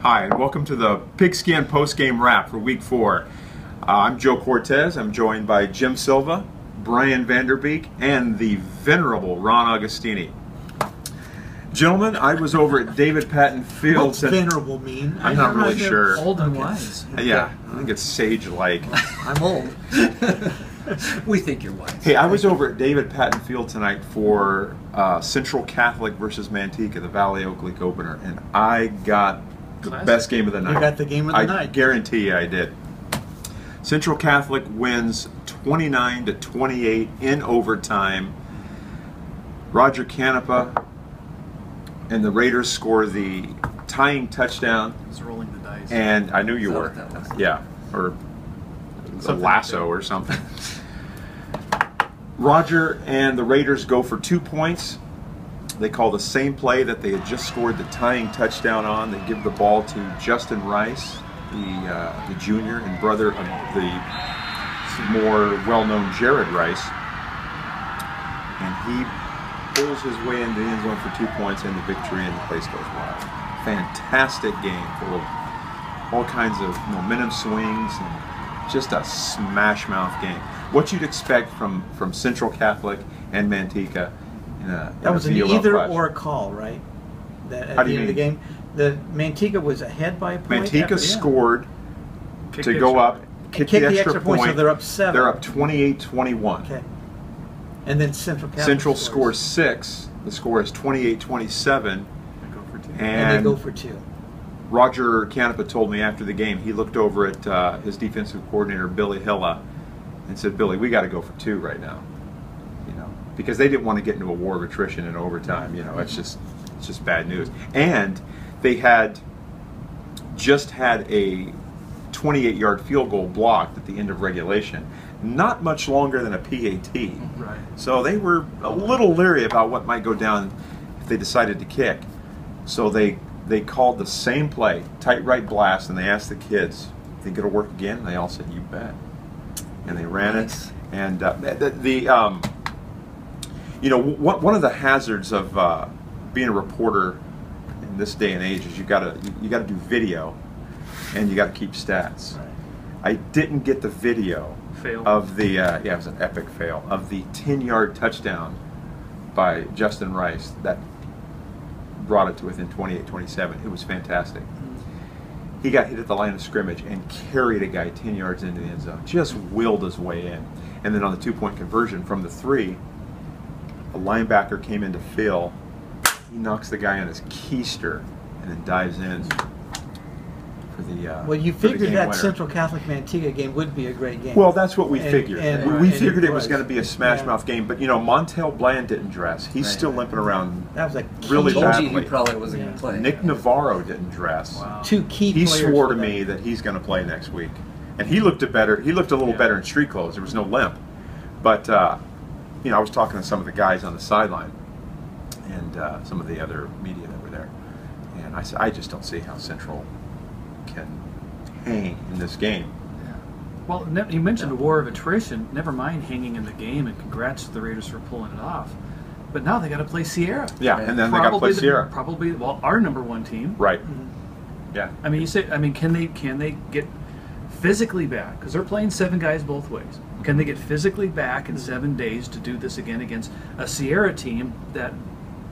Hi, and welcome to the Pigskin Postgame Wrap for Week 4. I'm Joe Cortez. I'm joined by Jim Silva, Brian VanderBeek, and the venerable Ron Agostini. Gentlemen, I was over at David Patton Field. What's venerable mean? I'm not really sure. Old and wise. Yeah, I think it's sage-like. I'm old. We think you're wise. Hey, I was over at David Patton Field tonight for Central Catholic versus Manteca, the Valley Oak League opener, and I got the best game of the night. You got the game of the night. I guarantee you I did. Central Catholic wins 29-28 in overtime. Roger Canepa and the Raiders score the tying touchdown. I was rolling the dice. And I knew you were. Yeah, or a lasso or something. Roger and the Raiders go for 2 points. They call the same play that they had just scored the tying touchdown on. They give the ball to Justin Rice, the junior and brother of the more well-known Jared Rice. And he pulls his way into the end zone for 2 points and the victory, and the place goes wild. Fantastic game full of all kinds of momentum swings and just a smash-mouth game. What you'd expect from Central Catholic and Manteca. That was an either or call, right? At the end of the game, the Manteca was ahead by a point. Manteca scored to go up, kick the extra point. So they're up 7. They're up 28-21. Okay. And then Central Catholic scores 6. The score is 28-27. And they go for 2. Roger Canepa told me after the game, he looked over at his defensive coordinator, Billy Hilla, and said, "Billy, we got to go for 2 right now." Because they didn't want to get into a war of attrition in overtime. It's just bad news. And they had just had a 28-yard field goal blocked at the end of regulation, not much longer than a PAT. Right. So they were a little leery about what might go down if they decided to kick. So they called the same play, tight right blast, and they asked the kids, "Think it'll work again?" And they all said, "You bet." And they ran it. And one of the hazards of being a reporter in this day and age is you got to do video, and you got to keep stats. Right. I didn't get the video of the it was an epic fail of the 10-yard touchdown by Justin Rice that brought it to within 28-27. It was fantastic. He got hit at the line of scrimmage and carried a guy 10 yards into the end zone. Just willed his way in, and then on the 2-point conversion from the 3. A linebacker came in to fill. He knocks the guy on his keister and then dives in for the well, you figured that winner. Central Catholic-Manteca game would be a great game. Well, that's what we figured. We figured it was going to be a smash-mouth game, but Montel Bland didn't dress. He's still limping around. That was really badly. He probably wasn't going to play. Nick Navarro didn't dress. Wow. 2 key He players swore to me that he's going to play next week, and he looked better. He looked a little better in street clothes. There was no limp, but. I was talking to some of the guys on the sideline and some of the other media that were there, and I said, I just don't see how Central can hang in this game. Yeah. Well, you mentioned a war of attrition. Never mind hanging in the game, and congrats to the Raiders for pulling it off. But now they got to play Sierra. Yeah, and then they got to play Sierra. Probably, our #1 team. Right. Yeah. I mean, can they get physically back? Because they're playing 7 guys both ways. Can they get physically back in 7 days to do this again against a Sierra team that,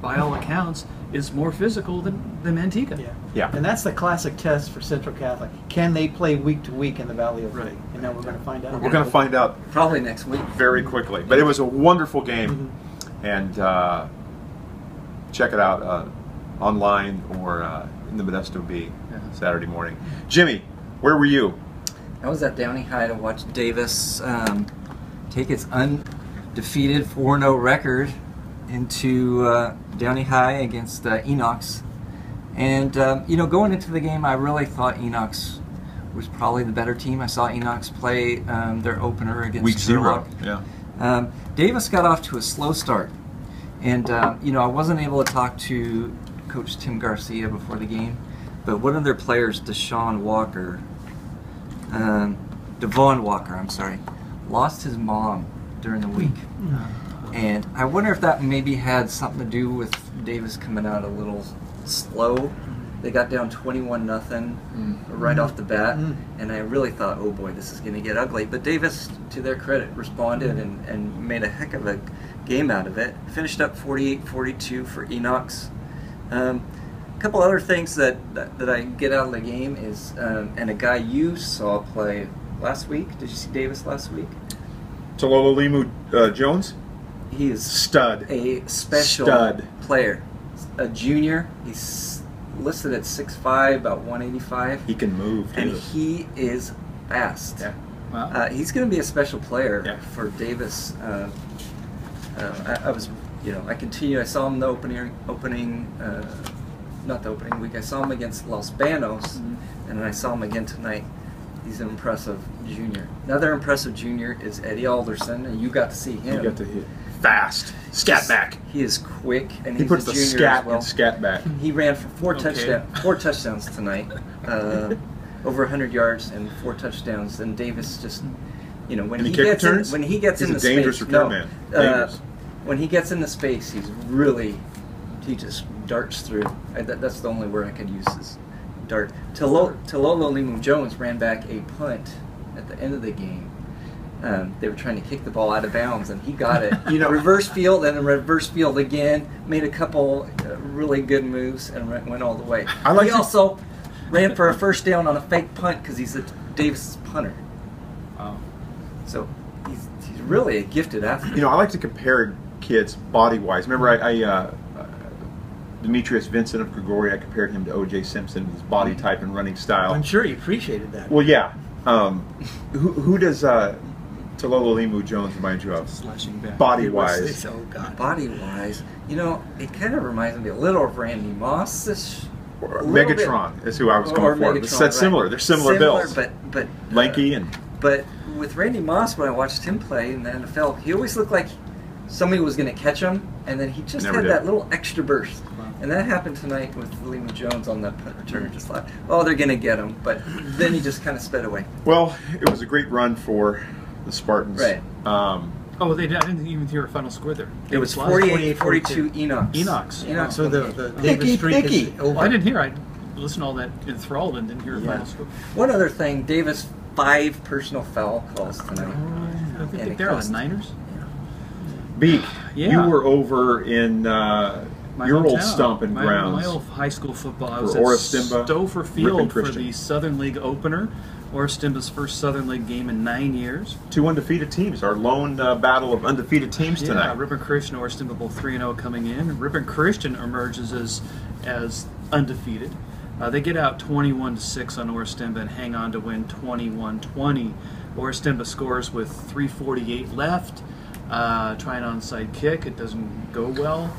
by all accounts, is more physical than Manteca? Yeah. And that's the classic test for Central Catholic. Can they play week to week in the Valley of League? And now we're going to find out. We're going to find out probably next week. Very quickly. But it was a wonderful game, and check it out online or in the Modesto Bee Saturday morning. Jimmy, where were you? I was at Downey High to watch Davis take its undefeated 4-0 record into Downey High against Enochs. And, going into the game, I really thought Enochs was probably the better team. I saw Enochs play their opener against Week 0. Yeah. Davis got off to a slow start. And, I wasn't able to talk to Coach Tim Garcia before the game, but one of their players, Devon Walker, lost his mom during the week. And I wonder if that maybe had something to do with Davis coming out a little slow. They got down 21-0 right off the bat, and I really thought, oh boy, this is going to get ugly. But Davis, to their credit, responded and made a heck of a game out of it. Finished up 48-42 for Enochs. A couple other things that I get out of the game is, and a guy you saw play last week. Did you see Davis last week? Talololimu Jones? He is stud. A special player. A junior. He's listed at 6'5", about 185. He can move, too. And he is fast. Yeah. Wow. He's going to be a special player for Davis. I was, I continue. I saw him the opening, not the opening week. I saw him against Los Banos, and I saw him again tonight. He's an impressive junior. Another impressive junior is Eddie Alderson, and you got to see him. You got to hit. Fast. Scat back. He is quick, and he puts a the junior scat as well. and scat back. He ran for four touchdowns tonight, over 100 yards and 4 touchdowns. And Davis just, when he gets in the space, when he gets in the space, he just darts through. That's the only word I could use is dart. Talololimu Jones ran back a punt at the end of the game. They were trying to kick the ball out of bounds, and he got it. Reverse field and then reverse field again. Made a couple really good moves and went all the way. He also ran for a first down on a fake punt because he's a Davis punter. Wow. So he's really a gifted athlete. I like to compare kids body-wise. Remember, Demetrius Vincent of Grigori, I compared him to O.J. Simpson, his body type and running style. I'm sure he appreciated that. Well, yeah. Who does Talololimu Jones remind you of? Slashing back. Body-wise. Oh, God. Body-wise, it kind of reminds me a little of Randy Moss. Megatron is who I was going for. Megatron, similar. They're similar builds. But lanky But with Randy Moss, when I watched him play in the NFL, he always looked like somebody was going to catch him, and then he just had that little extra burst. Wow. And that happened tonight with Limu Jones on that punt return. Just like, they're going to get him, but then he just kind of sped away. Well, it was a great run for the Spartans. Right. I didn't even hear a final score there. It was 48-42 Enochs. Enochs. So the Davis streak is over. I didn't hear. I listened to all that enthralled and didn't hear a final score. One other thing, Davis 5 personal foul calls tonight. I think they're on the Niners. Beek, you were over in your old stomping grounds. My old high school football. I was at Stouffer Field for the Southern League opener. Orestimba's first Southern League game in 9 years. 2 undefeated teams. Our lone battle of undefeated teams tonight. Ripon Christian and Orestimba both 3-0 coming in. Ripon Christian emerges as undefeated. They get out 21-6 on Orestimba and hang on to win 21-20. Orestimba scores with 3:48 left. Try an onside kick. It doesn't go well.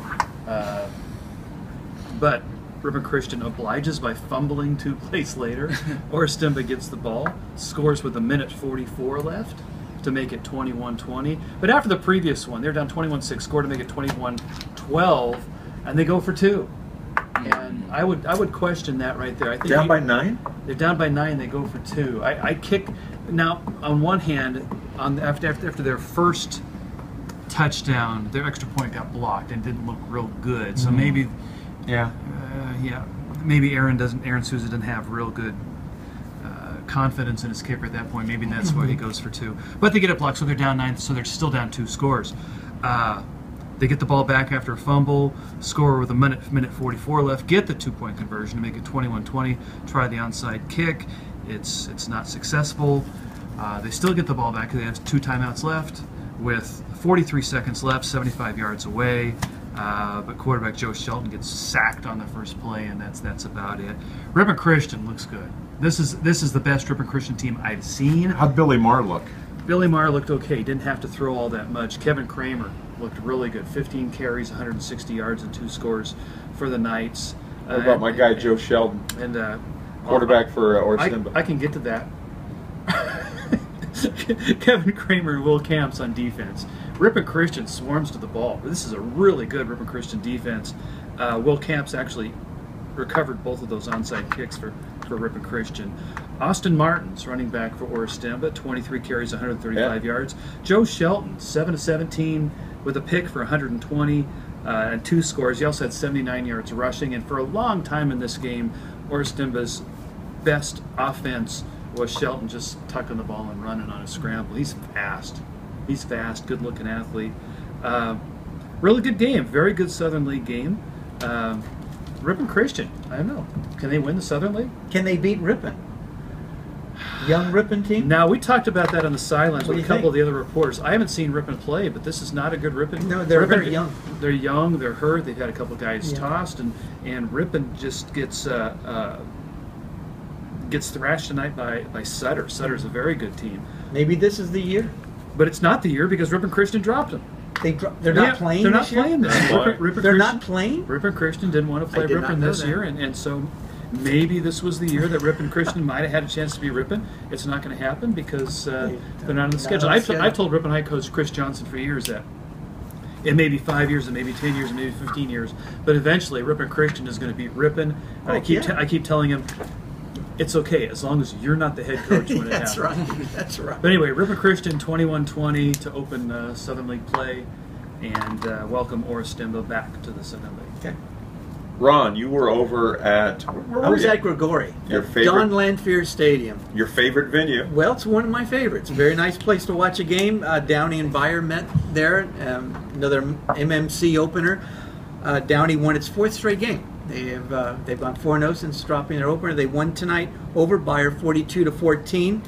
But Ripon Christian obliges by fumbling 2 plays later. Orestimba gets the ball, scores with 1:44 left to make it 21-20. But after the previous one, they're down 21-6, score to make it 21-12, and they go for 2. And I would question that right there. I think down by 9? They're down by 9. They go for 2. I kick now. On one hand, after their first touchdown, their extra point got blocked and didn't look real good. So maybe, maybe Aaron Souza didn't have real good confidence in his kicker at that point. Maybe that's why he goes for 2. But they get it blocked, so they're down 9. So they're still down 2 scores. They get the ball back after a fumble, score with 1:44 left, get the 2-point conversion to make it 21-20. Try the onside kick. It's not successful. They still get the ball back because they have 2 timeouts left with 43 seconds left, 75 yards away. But quarterback Joe Shelton gets sacked on the first play, and that's about it. Ripon Christian looks good. This is the best Ripon Christian team I've seen. How'd Billy Marr look? Billy Marr looked okay. Didn't have to throw all that much. Kevin Kramer looked really good. 15 carries, 160 yards, and 2 scores for the Knights. What about my guy Joe Sheldon? And quarterback for Orestimba. I can get to that. Kevin Kramer and Will Camps on defense. Ripon Christian swarms to the ball. This is a really good Ripon Christian defense. Will Camps actually recovered both of those onside kicks for Ripon Christian. Austin Martins, running back for Orestimba, 23 carries, 135 yards. Joe Shelton, 7-17 with a pick for 120. and 2 scores. He also had 79 yards rushing, and for a long time in this game, Orestimba's best offense was Shelton just tucking the ball and running on a scramble. He's fast. He's fast, good-looking athlete. Really good game, very good Southern League game. Ripon Christian, I don't know. Can they win the Southern League? Can they beat Ripon? Young Ripon team? Now, we talked about that on the sidelines with a couple of the other reporters. I haven't seen Ripon play, but this is not a good Ripon. No, they're very young. They're young, they're hurt, they've had a couple of guys tossed, and Ripon just gets thrashed tonight by Sutter. Sutter's a very good team. Maybe this is the year. But it's not the year because Ripon Christian dropped them. They're not playing. They're not playing this year. They're not playing. Ripon Christian didn't want to play Ripon this year, and so maybe this was the year that Ripon Christian might have had a chance to be Ripon. It's not going to happen because they're not on the schedule. I've told Ripon High coach Chris Johnson for years that it may be 5 years, it may be 10 years, it may be 15 years, but eventually Ripon Christian is going to beat Ripon. And I keep telling him, it's okay as long as you're not the head coach when it happens. That's right. That's right. But anyway, Ripon Christian 21-20 to open Southern League play, and welcome Orestimba back to the Southern League. Okay. Ron, you were over at... I was at Grigori. Your favorite? Don Lanphier Stadium. Your favorite venue? Well, it's one of my favorites. A very nice place to watch a game. Downey and Beyer met there. Another MMC opener. Downey won its 4th straight game. They've gone 4-0 since dropping their opener. They won tonight over Beyer 42-14.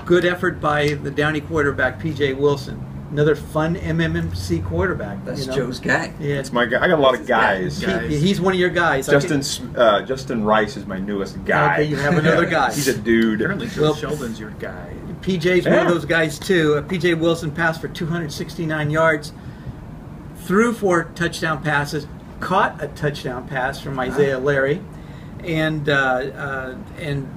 Good effort by the Downey quarterback P.J. Wilson. Another fun MMC quarterback. That's Joe's guy. Yeah, it's my guy. I got a lot of guys. He's one of your guys. Justin Rice is my newest guy. Okay, you have another guy. He's a dude. Apparently, Joe Sheldon's your guy. PJ's one of those guys too. P.J. Wilson passed for 269 yards, threw 4 touchdown passes, caught a touchdown pass from Isaiah Larry, and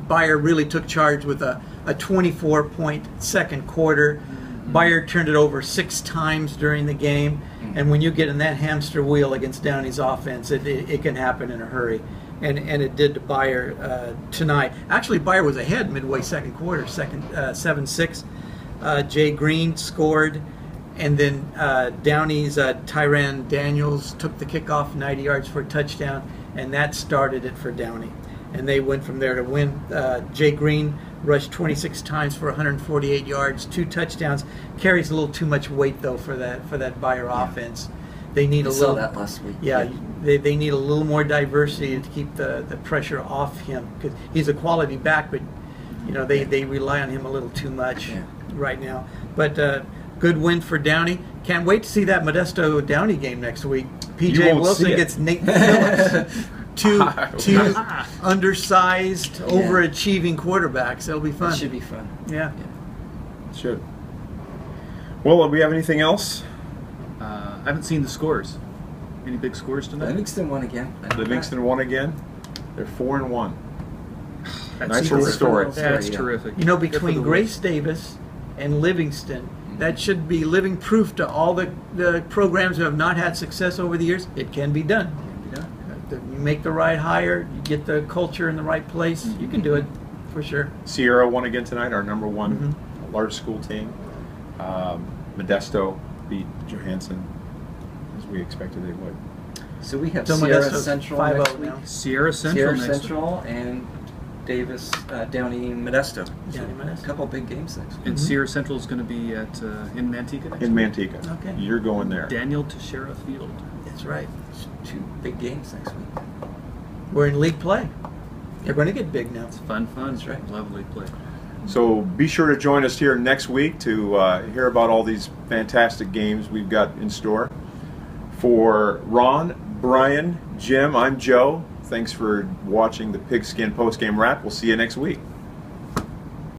Beyer really took charge with a 24-point second quarter. Beyer turned it over 6 times during the game, and when you get in that hamster wheel against Downey's offense, it can happen in a hurry, and it did to Beyer tonight. Actually, Beyer was ahead midway second quarter, 7-6. Jay Green scored, and then Downey's Tyran Daniels took the kickoff 90 yards for a touchdown, and that started it for Downey. And they went from there to win. Jay Green rushed 26 times for 148 yards, 2 touchdowns. Carries a little too much weight though for that Beyer offense. They need a little. Saw that last week. Yeah, they need a little more diversity to keep the pressure off him, because he's a quality back, but they rely on him a little too much right now. But good win for Downey. Can't wait to see that Modesto Downey game next week. P.J. Wilson gets Nate Phillips. Two undersized, overachieving quarterbacks. It'll be fun. It should be fun. Yeah. It should. Well, do we have anything else? I haven't seen the scores. Any big scores tonight? Livingston won again. Livingston won again. They're 4-1. That's nice little story. That's terrific. Between Grace Davis and Livingston, that should be living proof to all the programs who have not had success over the years. It can be done. You make the right hire, you get the culture in the right place, you can do it for sure. Serra won again tonight, our number 1 large school team. Modesto beat Johansson, as we expected they would. So we have Sierra Central next week. Sierra Central and Davis, Downey, Modesto. Modesto. A couple big games next week. And Sierra Central is going to be in Manteca next week? In Manteca. Okay. You're going there. Daniel Teixeira Field. That's right. 2 big games next week. We're in league play. They're going to get big now. It's fun. That's right. Lovely play. So be sure to join us here next week to hear about all these fantastic games we've got in store. For Ron, Brian, Jim, I'm Joe. Thanks for watching the Pigskin Postgame Wrap. We'll see you next week.